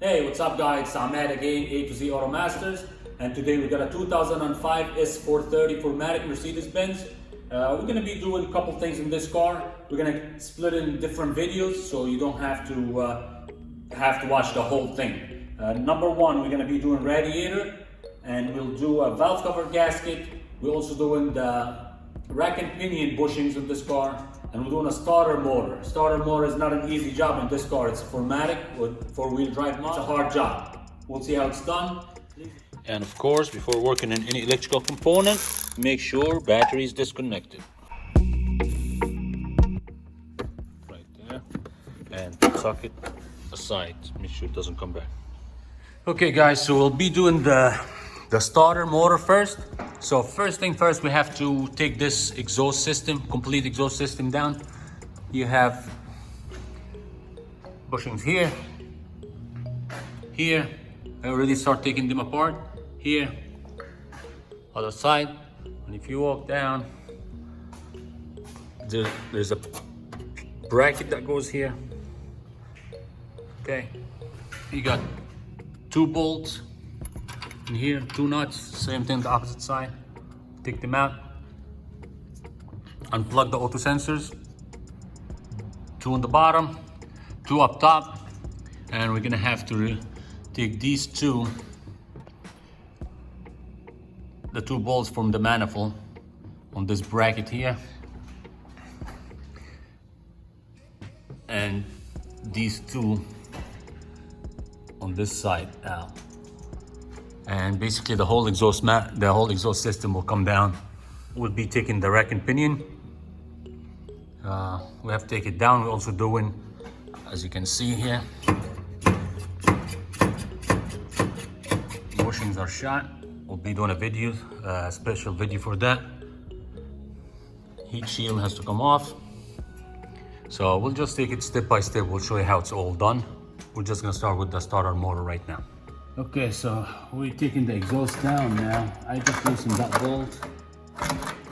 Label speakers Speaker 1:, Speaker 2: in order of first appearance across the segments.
Speaker 1: Hey, what's up guys? I'm Matt again, A to Z Auto Masters, and today we got a 2005 S430 4matic Mercedes-Benz. We're gonna be doing a couple things in this car. We're gonna split it in different videos so you don't have to watch the whole thing. Number one, we're gonna be doing radiator, and we'll do a valve cover gasket. We're also doing the rack and pinion bushings of this car, and we're doing a starter motor. Starter motor is not an easy job in this car. It's a 4matic with four-wheel drive model. It's a hard job. We'll see how it's done.
Speaker 2: And of course, before working on any electrical component, make sure battery is disconnected. Right there. And tuck it aside. Make sure it doesn't come back. Okay guys, so we'll be doing the starter motor first. So first thing first, we have to take this exhaust system, complete exhaust system down. You have bushings here, here. I already start taking them apart. Here, other side. And if you walk down, there's a bracket that goes here. Okay, you got 2 bolts in here, 2 nuts, same thing the opposite side. Take them out, unplug the auto sensors, 2 on the bottom, 2 up top, and we're gonna have to take these the 2 bolts from the manifold on this bracket here, and these 2 on this side out. And basically the whole exhaust system will come down. We'll be taking the rack and pinion. We have to take it down. We're also doing, as you can see here, bushings are shot. We'll be doing a video, special video for that. Heat shield has to come off. So we'll just take it step by step. We'll show you how it's all done. We're just gonna start with the starter motor right now. Okay, so we're taking the exhaust down now. I just loosened that bolt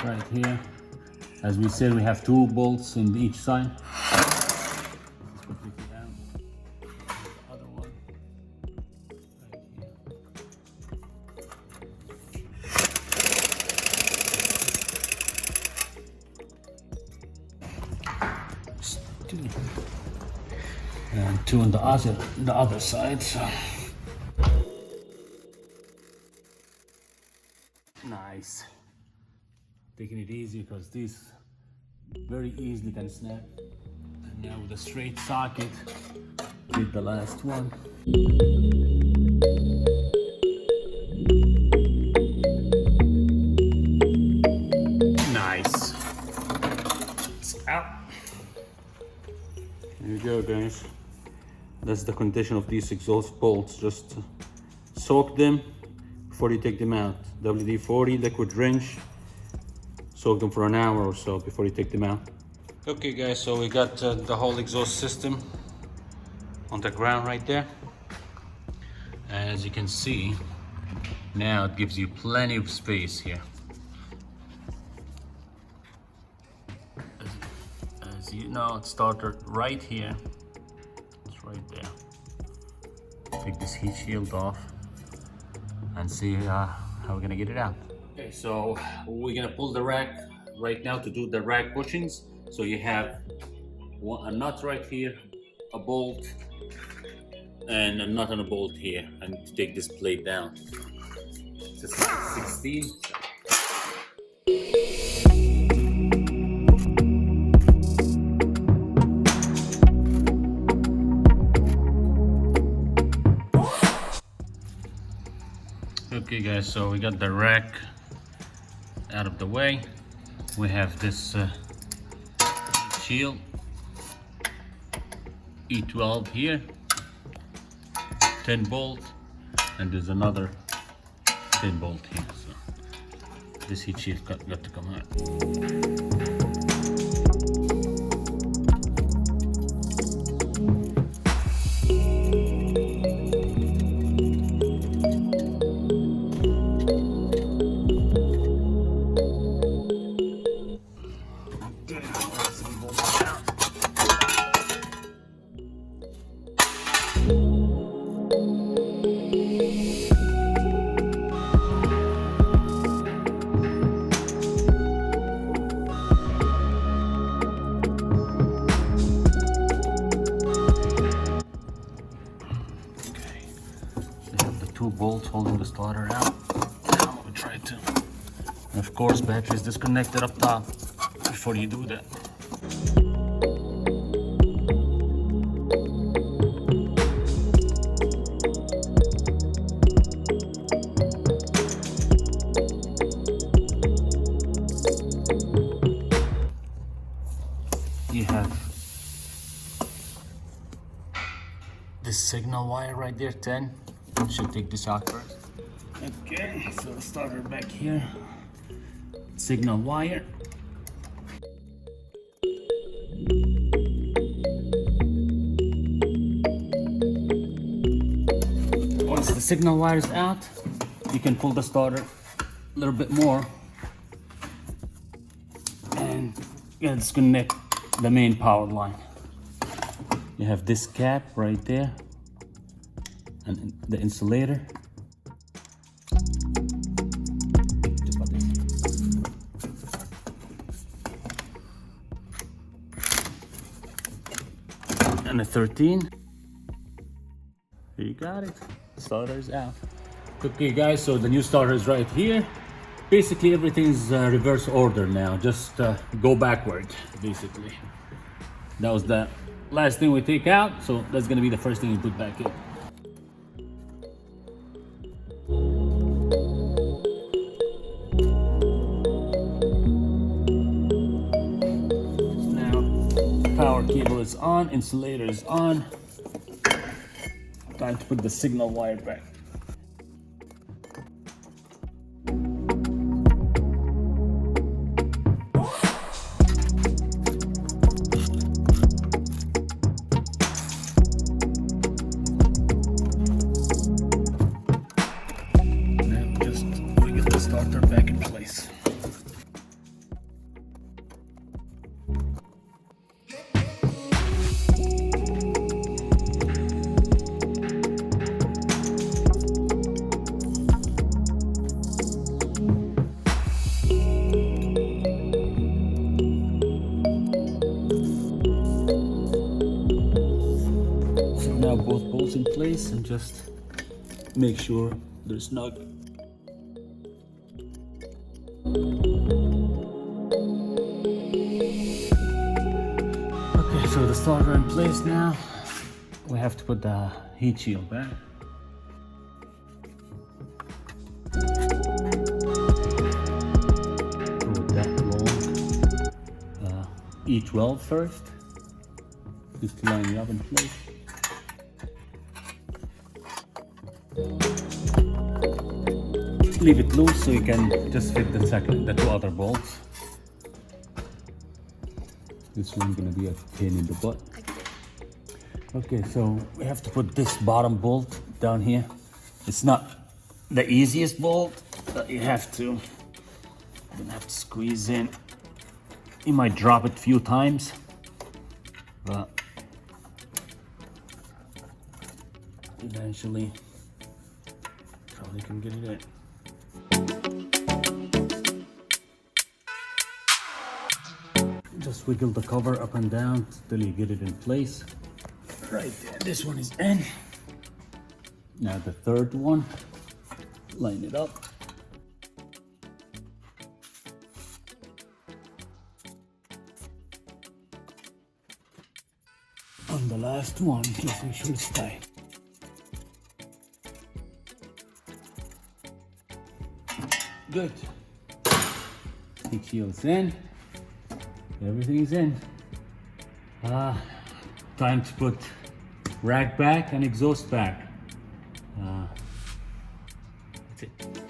Speaker 2: right here. As we said, we have 2 bolts on each side. Down. The other one right here. And 2 on the other side. So. Nice. Taking it easy because these very easily can snap. And now with a straight socket, did the last one. Nice. It's out. There you go, guys. That's the condition of these exhaust bolts. Just soak them before you take them out. WD-40 liquid wrench. Soak them for an hour or so before you take them out. Okay guys, so we got the whole exhaust system on the ground right there. And as you can see, now it gives you plenty of space here. As you know, it started right here. It's right there. Take this heat shield off and see how we're gonna get it out. Okay, so we're gonna pull the rack right now to do the rack bushings. So you have a nut right here, a bolt, and a nut and a bolt here. I need to take this plate down. It's a 16. Okay guys, so we got the rack out of the way. We have this shield E12 here, 10 bolt, and there's another 10 bolt here. So this heat shield got to come out. two bolts holding the starter out. Now we try to. And of course, battery is disconnected up top before you do that. You have this signal wire right there, 10. Should take this out first. Okay, so the starter back here. Signal wire. Once the signal wire is out, you can pull the starter a little bit more and disconnect the main power line. You have this cap right there and the insulator. Just like this. And a 13. Here you got it. Starter is out. Okay guys, so the new starter is right here. Basically everything's reverse order now. Just go backward, basically. That was the last thing we take out, so that's gonna be the first thing you put back in. Now, power cable is on, insulator is on. Time to put the signal wire back. Starter back in place. So now both bolts in place, and just make sure they're snug. Okay, so the starter in place now. We have to put the heat shield back. Go with that long E12 first, just to line it up in place. Leave it loose so you can just fit the two other bolts. This one's gonna be a pain in the butt. Okay, so we have to put this bottom bolt down here. It's not the easiest bolt, but you have to. You're gonna have to squeeze in. You might drop it a few times, but eventually probably can get it in. Just wiggle the cover up and down till you get it in place. Right there, this one is in. Now the third one, line it up. On the last one, just make sure it's tight. Good. Heat shield's in. Everything is in. Time to put rack back and exhaust back. That's it.